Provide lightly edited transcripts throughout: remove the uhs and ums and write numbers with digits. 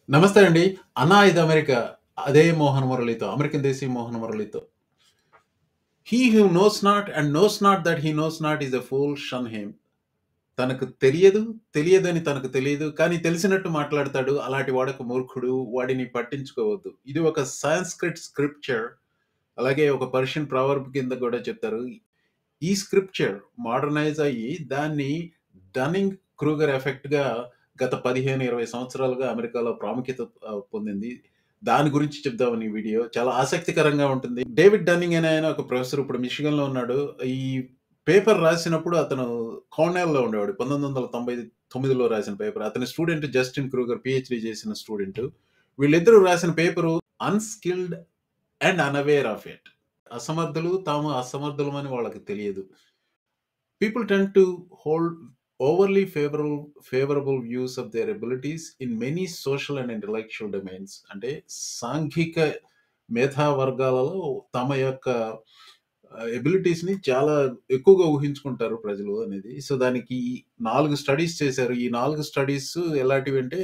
నమస్తే అండి. 'అన్నా ఇది అమెరికా' అదే మోహన్ మురళితో, అమెరికన్ దేశీ మోహన్ మురళితో. 'He who knows not and knows not that he knows not is a fool shun him.' తనకు తెలియదు, తెలియదని తనకు తెలియదు. కానీ తెలిసినట్టు మాట్లాడతాడు. అలాంటి వాడొక మూర్ఖుడు. వాడిని పట్టించుకోవద్దు. ఇది ఒక సాంస్క్రిట్ స్క్రిప్చర్. అలాగే ఒక పర్షియన్ ప్రావర్బ్ కింద కూడా చెప్తారు. ఈ స్క్రిప్చర్ మోడర్నైజ్ అయ్యి దాన్ని డన్నింగ్ క్రూగర్ ఎఫెక్ట్‌గా గత 15, 20 సంవత్సరాలుగా అమెరికాలో ప్రాముఖ్యత పొందింది. దాని గురించి చెప్దామని ఈ వీడియో. చాలా ఆసక్తికరంగా ఉంటుంది. డేవిడ్ డన్నింగ్ అనే ఆయన ఒక ప్రొఫెసర్ ఇప్పుడు మిషిగన్‌లో ఉన్నాడు. ఈ పేపర్ రాసినప్పుడు అతను కార్నెల్‌లో ఉండేవాడు. 1999లో రాసిన పేపర్. అతని స్టూడెంట్ జస్టిన్ క్రూగర్ పీహెచ్‌డీ చేసిన స్టూడెంట్. వీళ్ళిద్దరూ రాసిన paper unskilled and unaware of it. అసమర్థులు, తాము అసమర్థులమని వాళ్ళకి తెలియదు. People tend to hold overly favorable views of their abilities in many social and intellectual domains. అంటే సాంఘిక మేధా వర్గాలలో తమ యొక్క ఎబిలిటీస్‌ని చాలా ఎక్కువగా ఊహించుకుంటారు ప్రజలు అనేది. సో, దానికి 4 స్టడీస్ చేశారు. ఈ 4 స్టడీస్ ఎలాంటివంటే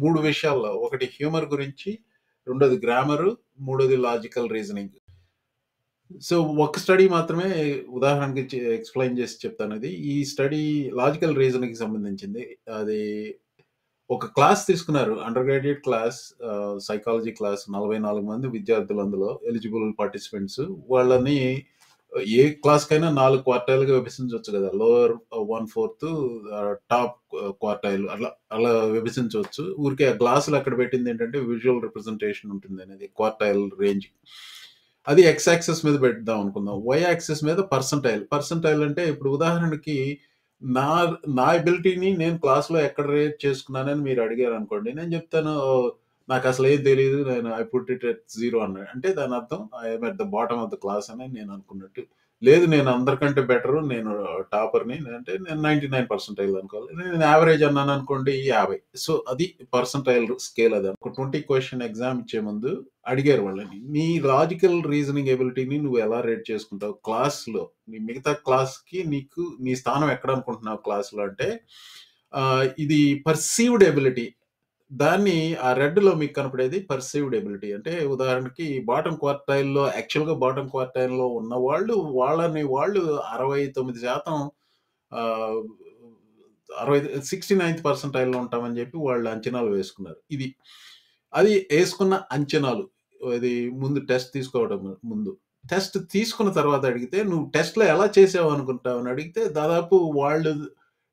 3 విషయాల్లో. ఒకటి హ్యూమర్ గురించి, రెండోది గ్రామరు, మూడోది లాజికల్ రీజనింగ్. సో, ఒక స్టడీ మాత్రమే ఉదాహరణకి ఎక్స్‌ప్లెయిన్ చేసి చెప్తానది. ఈ స్టడీ లాజికల్ రీజనింగ్‌కి సంబంధించింది. అది ఒక క్లాస్ తీసుకున్నారు. Under graduate class psychology class 44 మంది విద్యార్థులు అందులో ఎలిజిబుల్ పార్టిసిపెంట్స్. వాళ్ళని ఏ క్లాస్‌కైనా 4 క్వార్టైల్‌గా విభజించొచ్చు కదా! లోవర్ 1/4 టాప్ క్వార్టైల్ అలా విభజించవచ్చు. ఊరికే ఆ గ్లాసులు అక్కడ పెట్టిందేంటంటే విజువల్ రిప్రజెంటేషన్ ఉంటుందనేది క్వార్టైల్ రేంజ్. అది ఎక్స్ యాక్సిస్ మీద పెడదాం అనుకుందాం. వై యాక్సిస్ మీద పర్సెంటైల్. పర్సెంటైల్ అంటే ఇప్పుడు ఉదాహరణకి నా నా ఎబిలిటీని నేను క్లాస్‌లో ఎక్కడ రేట్ చేసుకున్నానని మీరు అడిగారనుకోండి. నేను చెప్తాను నాకసలు ఏం తెలీదు. నేను ఐ పుట్ ఇట్ ఎట్ 0 అన్నా. అంటే దాని అర్థం I am at the bottom of the class అని నేను అనుకున్నట్టు. లేదు నేను అందరికంటే బెటరు. నేను టాపర్‌ని అంటే నేను 99 పర్సెంటైల్ అనుకోవాలి. నేను యావరేజ్ అన్నాననుకోండి 50. సో, అది పర్సెంటైల్ స్కేల్ అది. ఒక 20 క్వెషన్ ఎగ్జామ్ ఇచ్చే ముందు అడిగారు వాళ్ళని. నీ లాజికల్ రీజనింగ్ ఎబిలిటీని నువ్వు ఎలా రేట్ చేసుకుంటావు క్లాస్‌లో? నీ మిగతా క్లాస్‌కి నీకు నీ స్థానం ఎక్కడ అనుకుంటున్నావు క్లాస్‌లో అంటే ఇది పర్సీవ్డ్ ఎబిలిటీ. దాన్ని ఆ రెడ్‌లో మీకు కనపడేది పర్సీవ్డ్ ఎబిలిటీ. అంటే ఉదాహరణకి బాటమ్ క్వార్టైల్‌లో యాక్చువల్‌గా బాటమ్ క్వార్టైల్‌లో ఉన్నవాళ్ళు వాళ్ళని వాళ్ళు 69% ఆహ్, 69థ్ పర్సెంటైల్‌లో ఉంటామని చెప్పి వాళ్ళు అంచనాలు వేసుకున్నారు. ఇది. అది ఏసుకున్న అంచనాలు. ఇది ముందు టెస్ట్ తీసుకోవడం ముందు. టెస్ట్ తీసుకున్న తర్వాత అడిగితే, "నువ్వు టెస్ట్‌లో ఎలా చేసావు అనుకుంటావు?" అని అడిగితే, దాదాపు వాళ్ళు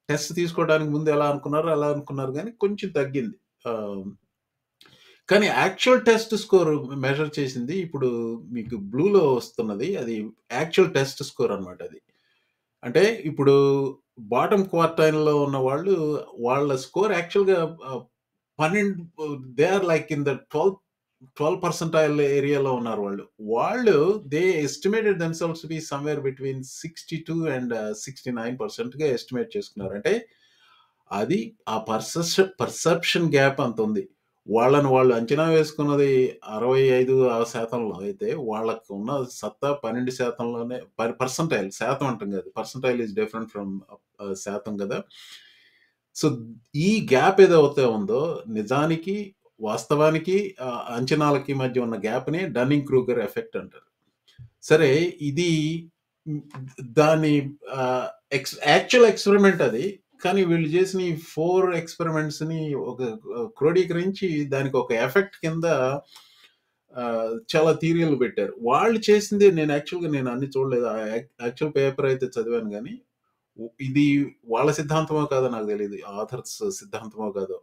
టెస్ట్ తీసుకోవడానికి ముందు ఎలా అనుకున్నారో అలా అనుకున్నారు గానీ కొంచెం తగ్గింది. ఆహ్, కానీ యాక్చువల్ టెస్ట్ స్కోర్ మెజర్ చేసింది ఇప్పుడు మీకు బ్లూలో వస్తున్నది. అది యాక్చువల్ టెస్ట్ స్కోర్ అన్నమాట అది. అంటే ఇప్పుడు బాటమ్ క్వార్టైల్‌లో ఉన్నవాళ్ళు వాళ్ళ స్కోర్ యాక్చువల్‌గా 12 they are like in the 12 percentile ఏరియాలో ఉన్నారు వాళ్ళు. వాళ్ళు they estimated themselves to be somewhere between 62 and 69%గా ఎస్టిమేట్ చేసుకున్నారు. అంటే అది ఆ పర్సెప్షన్ గ్యాప్ అంతుంది. వాళ్ళని వాళ్ళు అంచనా వేసుకున్నది 65% అయితే వాళ్ళకి ఉన్న సత్తా 12%లోనే పర్సెంటైల్ శాతం అంటాం కాదు. పర్సెంటైల్ ఈస్ డిఫరెంట్ ఫ్రమ్ శాతం కదా! సో, ఈ గ్యాప్ ఏదైతే ఉందో నిజానికి, వాస్తవానికి అంచనాలకి మధ్య ఉన్న గ్యాప్‌ని డన్నింగ్ క్రూగర్ ఎఫెక్ట్ అంటారు. సరే ఇది హ్మ్, దాని యాక్చువల్ ఎక్స్‌పెరిమెంట్ అది. కానీ వీళ్ళు చేసిన ఈ 4 ఎక్స్‌పెరిమెంట్స్‌ని ఒక క్రోడీకరించి దానికి ఒక ఎఫెక్ట్ కింద చాలా థియరీలు పెట్టారు. వాళ్ళు చేసింది నేను అన్ని చూడలేదు. యాక్చువల్ పేపర్ అయితే చదివాను గానీ, ఇది వాళ్ళ సిద్ధాంతమో కాదో నాకు తెలీదు. ఆథర్స్ సిద్ధాంతమో కాదో.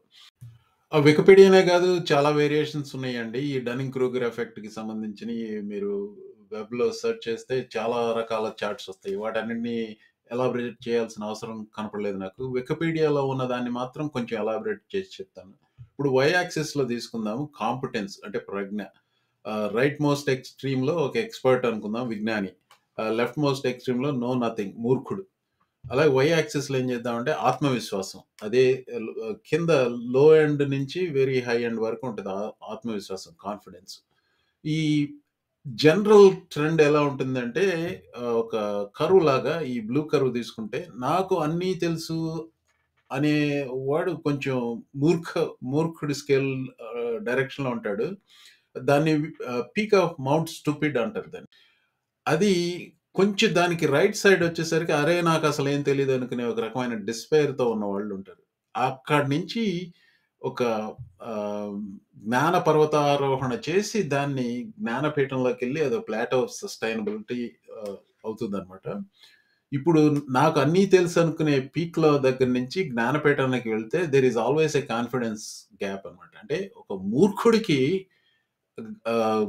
వికీపీడియానే కాదు చాలా వేరియేషన్స్ ఉన్నాయండి. ఈ డన్నింగ్ క్రూగర్ ఎఫెక్ట్‌కి సంబంధించినయి మీరు వెబ్‌లో సెర్చ్ చేస్తే చాలా రకాల చార్ట్స్ వస్తాయి. వాటన్నిటిని ఎలాబరేట్ చేయాల్సిన అవసరం కనపడలేదు నాకు. వికీపీడియాలో ఉన్నదాన్ని మాత్రం కొంచెం ఎలాబరేట్ చేసి చెప్తాను. ఇప్పుడు వై యాక్సిస్‌లో తీసుకుందాము కాంపిటెన్స్ అంటే ప్రజ్ఞ. రైట్ మోస్ట్ ఎక్స్‌ట్రీమ్‌లో ఒక ఎక్స్‌పర్ట్ అనుకుందాం విజ్ఞాని. లెఫ్ట్ మోస్ట్ ఎక్స్‌ట్రీమ్‌లో నో నథింగ్ మూర్ఖుడు. అలాగే వై యాక్సిస్‌లో ఏం చేద్దామంటే ఆత్మవిశ్వాసం. అదే కింద లో ఎండ్ నుంచి వెరీ హై ఎండ్ వరకు ఉంటది. ఆత్మవిశ్వాసం, కాన్ఫిడెన్స్. ఈ జనరల్ ట్రెండ్ ఎలా ఉంటుందంటే ఒక కర్వ్ లాగా ఈ బ్లూ కర్వ్ తీసుకుంటే నాకు అన్నీ తెలుసు అనేవాడు కొంచెం మూర్ఖుడి స్కేల్ డైరెక్షన్‌లో ఉంటాడు. దాన్ని పీక్ ఆఫ్ మౌంట్ స్టూపిడ్ అంటారు దాన్ని. అది కొంచెం దానికి రైట్ సైడ్ వచ్చేసరికి అరే! నాకసలేం తెలీదనుకునే ఒక రకమైన డిస్పైర్‌తో ఉన్నవాళ్ళుంటారు. అక్కడి నుంచి ఒక ఆహ్, జ్ఞాన పర్వతారోహణ చేసి దాన్ని జ్ఞానపీఠంలోకెళ్ళి అదో ప్లాటో ఆఫ్ సస్టైనబిలిటీ అవుతుందనమాట. ఇప్పుడు నాకు అన్నీ తెలుసనుకునే పీక్‌లో దగ్గర నుంచి జ్ఞానపీఠానికి వెళ్తే there is always a confidence gap అనమాట. అంటే ఒక మూర్ఖుడికి ఆహ్,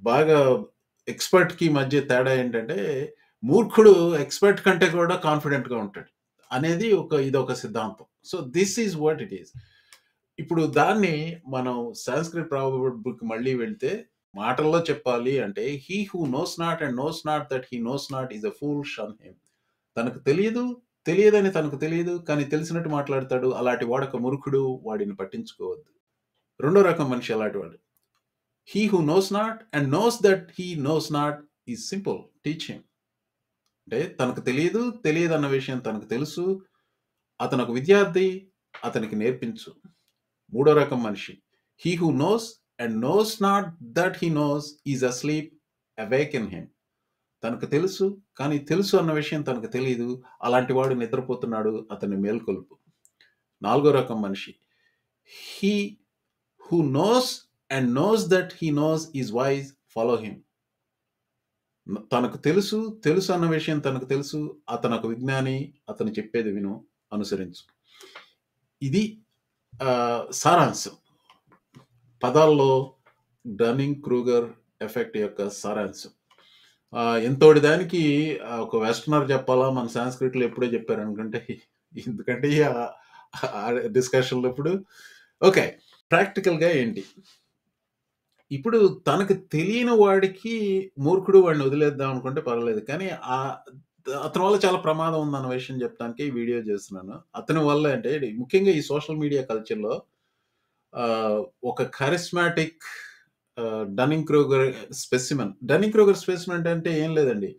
బాగా ఎక్స్‌పర్ట్‌కి మధ్య తేడా ఏంటంటే, మూర్ఖుడు ఎక్స్‌పర్ట్ కంటే కూడా కాన్ఫిడెంట్‌గా ఉంటాడు. అనేది ఇదొక సిద్ధాంతం. So, this is what it is. ఇప్పుడు దాన్ని మనం సాంస్క్రిట్ ప్రావర్బ్ బుక్ మళ్ళీ వెళ్తే, మాటల్లో చెప్పాలి అంటే, he who knows not and knows not that he knows not is a fool shun him. తనకు తెలియదు, తెలియదని తనకు తెలియదు. కానీ తెలిసినట్టు మాట్లాడతాడు. అలాంటి వాడొక మూర్ఖుడు. వాడిని పట్టించుకోవద్దు. రెండో రకం మనిషి ఎలాంటివాడు? He who knows not and knows that he knows not is simple. Teach him. అంటే తనకు తెలియదు, తెలియదన్న విషయం తనకు తెలుసు. అతనొక విద్యార్థి. అతనికి నేర్పించు. మూడో రకం మనిషి. He who knows and knows not that he knows is asleep. Awaken him. తనకు తెలుసు, కానీ తెలుసు అన్న విషయం తనకు తెలీదు. అలాంటి వాడు నిద్రపోతున్నాడు. అతన్ని మేల్కొలుపు. నాలుగో రకం మనిషి. He who knows and knows that he knows is wise. Follow him. తనకు తెలుసు, తెలుసు అన్న విషయం తనకు తెలుసు. అతనొక విజ్ఞాని. అతను చెప్పేది విను. అనుసరించు. ఇది సారాంశం. పదాల్లో డన్నింగ్ క్రూగర్ ఎఫెక్ట్ యొక్క సారాంశం. ఎంతోటి దానికి ఒక వెస్టర్నర్ చెప్పాలా, మన సాంస్క్రిట్‌లో ఎప్పుడో చెప్పారనుకుంటే, ఎందుకంటే డిస్కషన్‌లో ఇప్పుడు ఓకే. ప్రాక్టికల్‌గా ఏంటి? ఇప్పుడు తనకు తెలియని వాడికి మూర్ఖుడు వాడిని వదిలేద్దాం అనుకుంటే పర్వాలేదు. కానీ అతని వల్ల చాలా ప్రమాదం ఉందన్న విషయం చెప్పడానికి ఈ వీడియో చేస్తున్నాను. అతని వల్ల అంటే ముఖ్యంగా ఈ సోషల్ మీడియా కల్చర్‌లో ఒక charismatic dunning Kruger specimen. Dunning Kruger specimen అంటే ఏం లేదండి.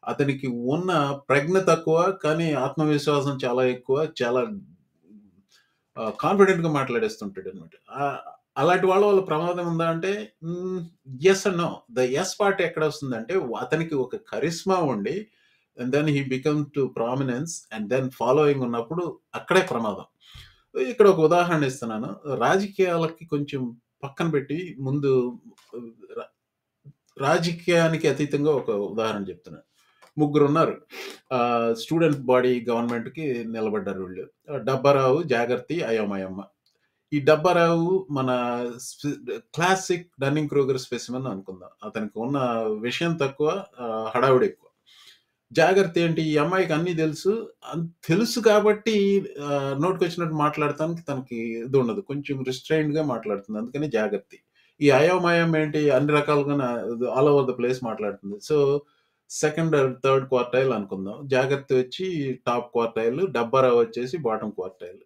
అతనికి ఉన్న ప్రజ్ఞ తక్కువ, కానీ ఆత్మవిశ్వాసం చాలా ఎక్కువ. చాలా కాన్ఫిడెంట్‌గా మాట్లాడేస్తుంటాడనమాట. అలాంటి వాళ్ళ వల్ల ప్రమాదం ఉందా అంటే yes and no. The yes part ఎక్కడొస్తుందంటే అతనికి ఒక కరిస్మా ఉండి and then he become to prominence and then following ఉన్నప్పుడు అక్కడే ప్రమాదం. ఇక్కడ ఒక ఉదాహరణ ఇస్తున్నాను. రాజకీయాలకి కొంచెం పక్కన పెట్టి ముందు ర రాజకీయానికి అతీతంగా ఒక ఉదాహరణ చెప్తున్నాను. ముగ్గురున్నారు. స్టూడెంట్ బాడీ గవర్నమెంట్‌కి నిలబడ్డారు వీళ్ళు. డబ్బారావు, జాగర్తి, అయోమయమ్మ. ఈ డబ్బారావు మన క్లాసిక్ డన్నింగ్ క్రూగర్ స్పెసిమెన్ అనుకుందాం. అతనికి ఉన్న విషయం తక్కువ, హడావిడి ఎక్కువ. జాగ్రత్త ఏంటి? ఈ అమ్మాయికి అన్నీ తెలుసు. తెలుసు కాబట్టి నోటికొచ్చినట్టు మాట్లాడటానికి తనకి ఇది ఉండదు. కొంచెం రిస్ట్రెయిన్డ్‌గా మాట్లాడుతుంది. అందుకని జాగర్తి. ఈ అయోమయం ఏంటి? అన్ని రకాలుగా ఆల్ ఓవర్ ద ప్లేస్ మాట్లాడుతుంది. So, second or third quartile అనుకుందాం. జాగర్తి వచ్చి టాప్ క్వార్టైల్, డబ్బారావు వచ్చేసి బాటమ్ క్వార్టైల్.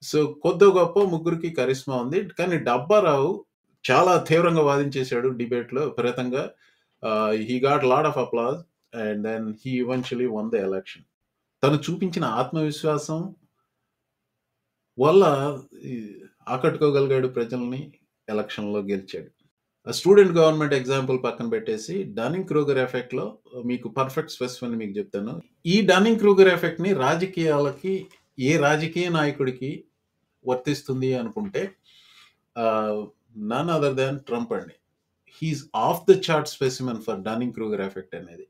సో, కొద్దో గొప్పో ముగ్గురికి కరిస్మా ఉంది. కానీ డబ్బారావు చాలా తీవ్రంగా వాదించేసాడు డిబేట్‌లో విపరీతంగా. He got lot of applause and then he eventually won the election. తను చూపించిన ఆత్మవిశ్వాసం వల్ల ఈ ఆకట్టుకోగలిగాడు ప్రజల్ని. ఎలక్షన్‌లో గెలిచాడు. స్టూడెంట్ గవర్నమెంట్ ఎగ్జాంపుల్ పక్కన పెట్టేసి డన్నింగ్ క్రూగర్ ఎఫెక్ట్‌లో మీకు పర్ఫెక్ట్ స్పెసిఫిన్ మీకు చెప్తాను. ఈ డన్నింగ్ క్రూగర్ ఎఫెక్ట్‌ని రాజకీయాలకి ఏ రాజకీయ నాయకుడికి వర్తిస్తుంది అనుకుంటే నన్ అదర్ దాన్ ట్రంప్ అండి. He's of the chart specimen for dunning Kruger effect అనేది.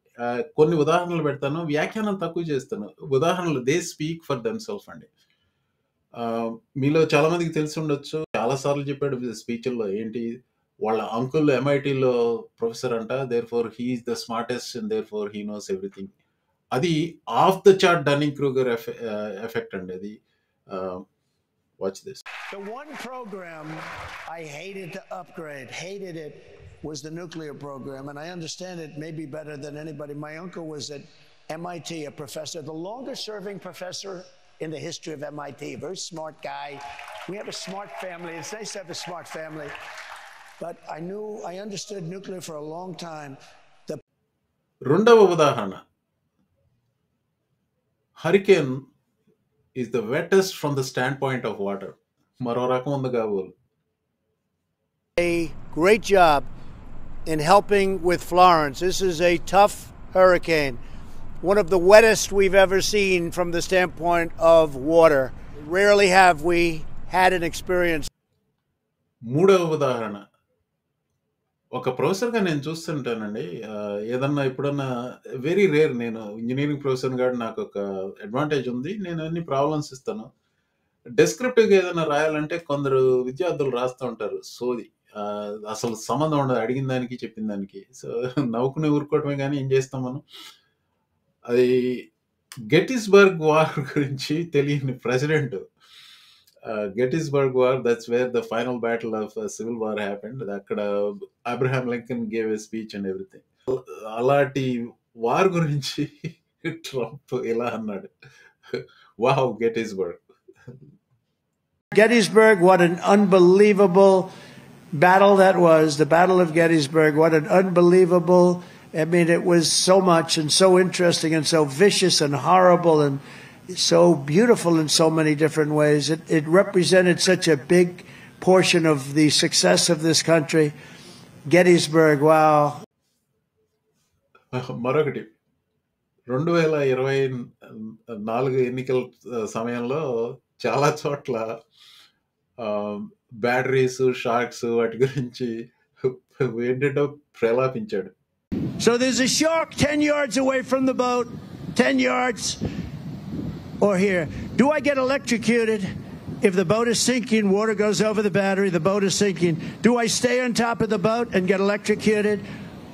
కొన్ని ఉదాహరణలు పెడతాను. వ్యాఖ్యానం తక్కువ చేస్తాను. ఉదాహరణలు దే స్పీక్ ఫర్ దెమ్‌సెల్ఫ్ అండి. మీలో చాలా మందికి తెలిసి ఉండొచ్చు. చాలా సార్లు చెప్పాడు స్పీచ్‌ల్లో ఏంటి, వాళ్ళ అంకుల్ ఎంఐటీలో ప్రొఫెసర్ అంట. Therefore he is the smartest and therefore he knows everything. అది of the chart Dunning Kruger effect అండి అది. Watch this. The one program I hated to upgrade, hated it, was the nuclear program, and I understand it maybe better than anybody. My uncle was at MIT, a professor, the longest-serving professor in the history of MIT. A very smart guy. We have a smart family. It's nice to have a smart family. But I understood nuclear for a long time. రెండవ ఉదాహరణ, hurricane is the wettest from the standpoint of water. మరో రకం ఉంది కాబోలు. A great job in helping with Florence. This is a tough hurricane, one of the wettest we've ever seen from the standpoint of water. Rarely have we had an experience. మూడవ ఉదాహరణ, ఒక ప్రొఫెసర్గా నేను చూస్తుంటానండి. ఏదన్నా ఎప్పుడన్నా వెరీ రేర్, నేను engineering professor కాబట్టి నాకు ఒక అడ్వాంటేజ్ ఉంది. నేను అన్ని ప్రాబ్లమ్స్ ఇస్తాను. డెస్క్రిప్టివ్గా ఏదైనా రాయాలంటే కొందరు విద్యార్థులు రాస్తూ ఉంటారు సోది, అసలు సంబంధం ఉండదు అడిగిన దానికి చెప్పిన దానికి. సో నవ్వుకుని ఊరుకోవటమే కానీ ఏం చేస్తాం మనం. అది గెటిస్బర్గ్ వార్ గురించి తెలియని president. Gettysburg War, that's where the final battle of Civil War happened. అక్కడ Abraham Lincoln gave a speech and everything. అలాంటి వార్ గురించి ట్రంప్ ఇలా అన్నాడు. Wow, గెటిస్బర్గ్. Gettysburg, what an unbelievable battle that was. The Battle of Gettysburg, what an unbelievable, I mean, it was so much and so interesting and so vicious and horrible and so beautiful in so many different ways. It represented such a big portion of the success of this country. Gettysburg, wow. మరొకటి, 2024 ఎన్నికల సమయంలో చాలా చోట్ల batteries, sharks వాటి గురించి ఏంటంటే ప్రలాపించాడు. So there's a shark 10 yards away from the boat, 10 yards. Or here, do I get electrocuted if the boat is sinking, water goes over the battery, the boat is sinking? Do I stay on top of the boat and get electrocuted?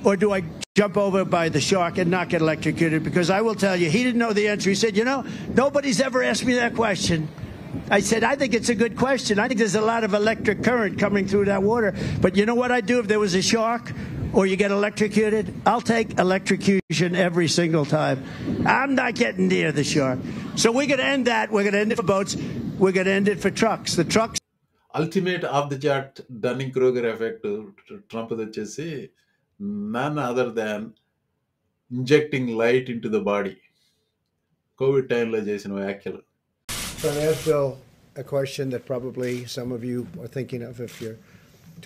Or do I jump over by the shark and not get electrocuted? Because I will tell you, he didn't know the answer. He said, nobody's ever asked me that question. I said, I think it's a good question. I think there's a lot of electric current coming through that water. But you know what I'd do if there was a shark or you get electrocuted? I'll take electrocution every single time. I'm not getting near the shark. So we're going to end that. We're going to end it for boats. We're going to end it for trucks. The trucks. Ultimate of the jet Dunning-Kruger effect, Trump వచ్చేసి none other than injecting light into the body. COVID టైంలో చేసిన వ్యాఖ్యలు. So I ask Bill a question that probably some of you are thinking of if you're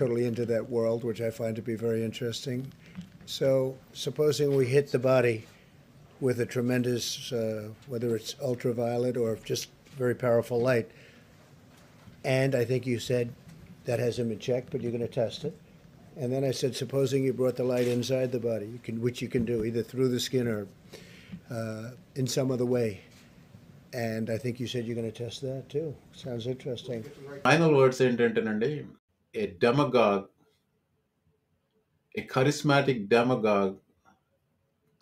totally into that world, which I find to be very interesting. So supposing we hit the body with a tremendous, whether it's ultraviolet or just very powerful light, and I think you said that hasn't been checked, but you're going to test it. And then I said, supposing you brought the light inside the body, which you can do either through the skin or in some other way. And I think you said you're going to test that too. Sounds interesting. Final words ఏంటంటేనండి, a demagogue, a charismatic demagogue,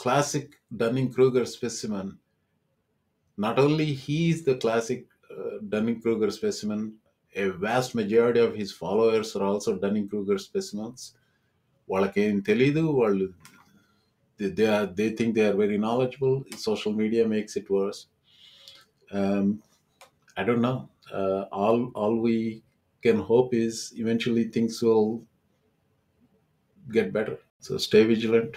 classic Dunning-Kruger specimen. Not only he is the classic Dunning-Kruger specimen, a vast majority of his followers are also Dunning-Kruger specimens. వాళ్ళకేం తెలీదు, వాళ్ళు they think they are very knowledgeable. Social media makes it worse. I don't know. All we can hope is eventually things will get better. So stay vigilant.